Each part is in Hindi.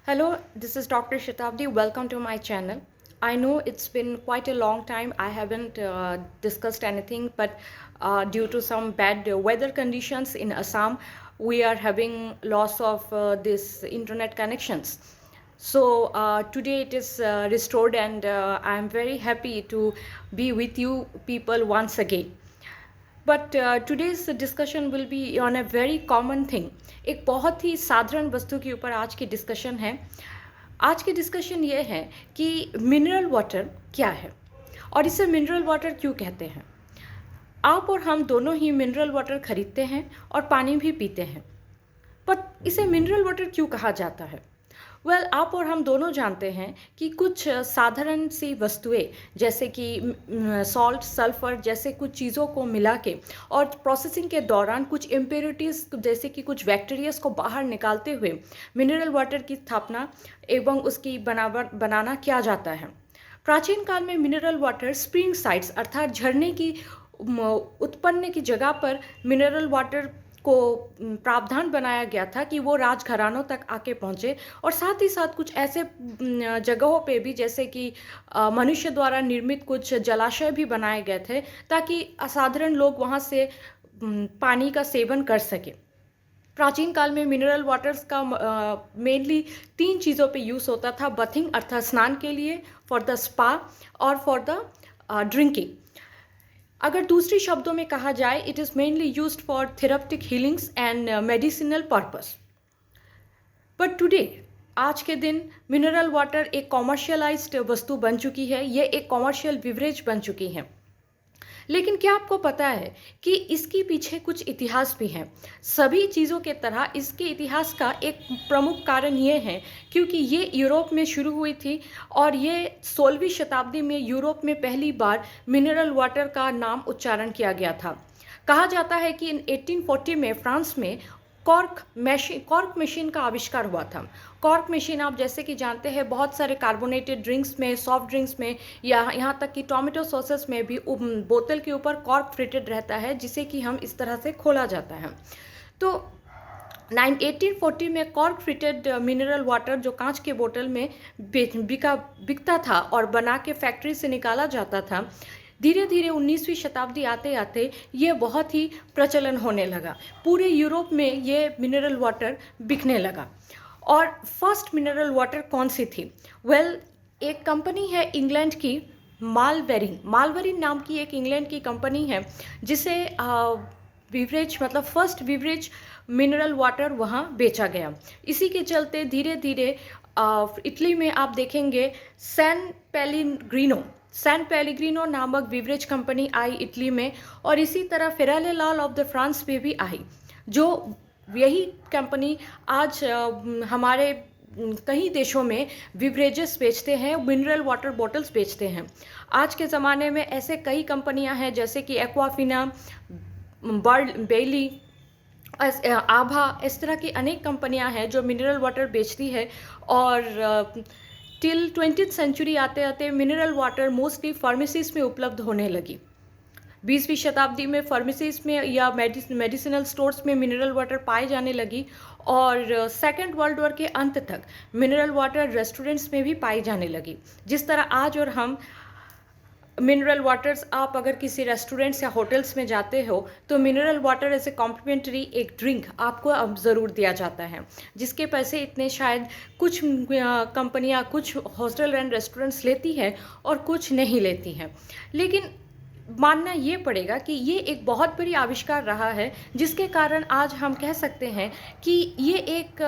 Hello, this is Dr. Shatabdi. Welcome to my channel. I know it's been quite a long time. I haven't discussed anything, but due to some bad weather conditions in Assam, we are having loss of this internet connections. So today it is restored, and I am very happy to be with you people once again. But today's discussion will be on a very common thing. एक बहुत ही साधारण वस्तु के ऊपर आज की डिस्कशन है. आज की डिस्कशन ये है कि मिनरल वाटर क्या है और इसे मिनरल वाटर क्यों कहते हैं. आप और हम दोनों ही मिनरल वाटर खरीदते हैं और पानी भी पीते हैं, पर इसे मिनरल वाटर क्यों कहा जाता है. आप और हम दोनों जानते हैं कि कुछ साधारण सी वस्तुएं जैसे कि सॉल्ट, सल्फर जैसे कुछ चीज़ों को मिला के और प्रोसेसिंग के दौरान कुछ इम्प्योरिटीज़ जैसे कि कुछ बैक्टीरियाज को बाहर निकालते हुए मिनरल वाटर की स्थापना एवं उसकी बनाना किया जाता है. प्राचीन काल में मिनरल वाटर स्प्रिंग साइट्स अर्थात झरने की उत्पन्न की जगह पर मिनरल वाटर को प्रावधान बनाया गया था कि वो राजघरानों तक आके पहुँचे, और साथ ही साथ कुछ ऐसे जगहों पे भी जैसे कि मनुष्य द्वारा निर्मित कुछ जलाशय भी बनाए गए थे ताकि असाधारण लोग वहाँ से पानी का सेवन कर सके. प्राचीन काल में मिनरल वाटर्स का मेनली 3 चीज़ों पे यूज़ होता था. बथिंग अर्थात स्नान के लिए, फॉर द स्पा और फॉर द ड्रिंकिंग. अगर दूसरी शब्दों में कहा जाए, it is mainly used for therapeutic healings and medicinal purpose. But today आज के दिन मिनरल वाटर एक कॉमर्शियलाइज्ड वस्तु बन चुकी है. ये एक कॉमर्शियल बिवरेज बन चुकी है. लेकिन क्या आपको पता है कि इसके पीछे कुछ इतिहास भी हैं. सभी चीज़ों के तरह इसके इतिहास का एक प्रमुख कारण ये है क्योंकि ये यूरोप में शुरू हुई थी और ये 16वीं शताब्दी में यूरोप में पहली बार मिनरल वाटर का नाम उच्चारण किया गया था. कहा जाता है कि 1840 में फ्रांस में कॉर्क मशीन का आविष्कार हुआ था. कॉर्क मशीन आप जैसे कि जानते हैं बहुत सारे कार्बोनेटेड ड्रिंक्स में, सॉफ्ट ड्रिंक्स में या यहाँ तक कि टोमेटो सॉसेस में भी बोतल के ऊपर कॉर्क फिटेड रहता है जिसे कि हम इस तरह से खोला जाता है. तो 1840 में कॉर्क फिटेड मिनरल वाटर जो कांच के बोतल में बिकता था और बना के फैक्ट्री से निकाला जाता था, धीरे धीरे 19वीं शताब्दी आते आते ये बहुत ही प्रचलन होने लगा. पूरे यूरोप में ये मिनरल वाटर बिकने लगा. और फर्स्ट मिनरल वाटर कौन सी थी? एक कंपनी है इंग्लैंड की, मालवरीन नाम की एक इंग्लैंड की कंपनी है जिसे बिवरेज मतलब फर्स्ट बिवरेज मिनरल वाटर वहाँ बेचा गया. इसी के चलते धीरे धीरे इटली में आप देखेंगे सैन पेलिग्रिनो नामक बिवरेज कंपनी आई इटली में, और इसी तरह फेराले-लाल ऑफ द फ्रांस में भी आई. जो यही कंपनी आज हमारे कई देशों में बिवरेजेस बेचते हैं, मिनरल वाटर बॉटल्स बेचते हैं. आज के ज़माने में ऐसे कई कंपनियां हैं जैसे कि एक्वाफिना, बेली, आभा, इस तरह की अनेक कंपनियां हैं जो मिनरल वाटर बेचती है. और टिल 20th सेंचुरी आते आते मिनरल वाटर मोस्टली फार्मेसीज में उपलब्ध होने लगी. 20वीं शताब्दी में फार्मेसीज में या मेडिसिनल स्टोर्स में मिनरल वाटर पाए जाने लगी, और सेकेंड वर्ल्ड वॉर के अंत तक मिनरल वाटर रेस्टोरेंट्स में भी पाई जाने लगी. जिस तरह आज और हम मिनरल वाटर्स, आप अगर किसी रेस्टोरेंट्स या होटल्स में जाते हो तो mineral water as a complimentary एक ड्रिंक आपको अब ज़रूर दिया जाता है, जिसके पैसे इतने शायद कुछ कंपनियां, कुछ होटल एंड रेस्टोरेंट्स लेती है और कुछ नहीं लेती हैं. लेकिन मानना ये पड़ेगा कि ये एक बहुत बड़ी आविष्कार रहा है जिसके कारण आज हम कह सकते हैं कि ये एक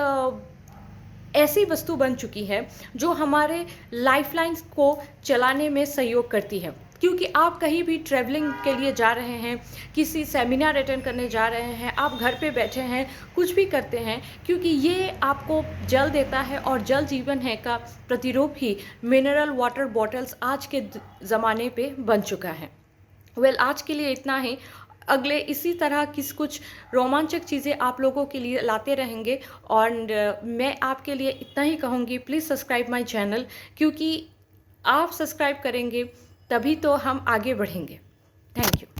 ऐसी वस्तु बन चुकी है जो हमारे लाइफलाइंस को चलाने में सहयोग करती है. क्योंकि आप कहीं भी ट्रैवलिंग के लिए जा रहे हैं, किसी सेमिनार अटेंड करने जा रहे हैं, आप घर पे बैठे हैं, कुछ भी करते हैं, क्योंकि ये आपको जल देता है और जल जीवन है का प्रतिरूप ही मिनरल वाटर बॉटल्स आज के ज़माने पे बन चुका है. आज के लिए इतना ही. अगले इसी तरह कुछ रोमांचक चीज़ें आप लोगों के लिए लाते रहेंगे, और मैं आपके लिए इतना ही कहूँगी, प्लीज़ सब्सक्राइब माय चैनल, क्योंकि आप सब्सक्राइब करेंगे तभी तो हम आगे बढ़ेंगे. Thank you.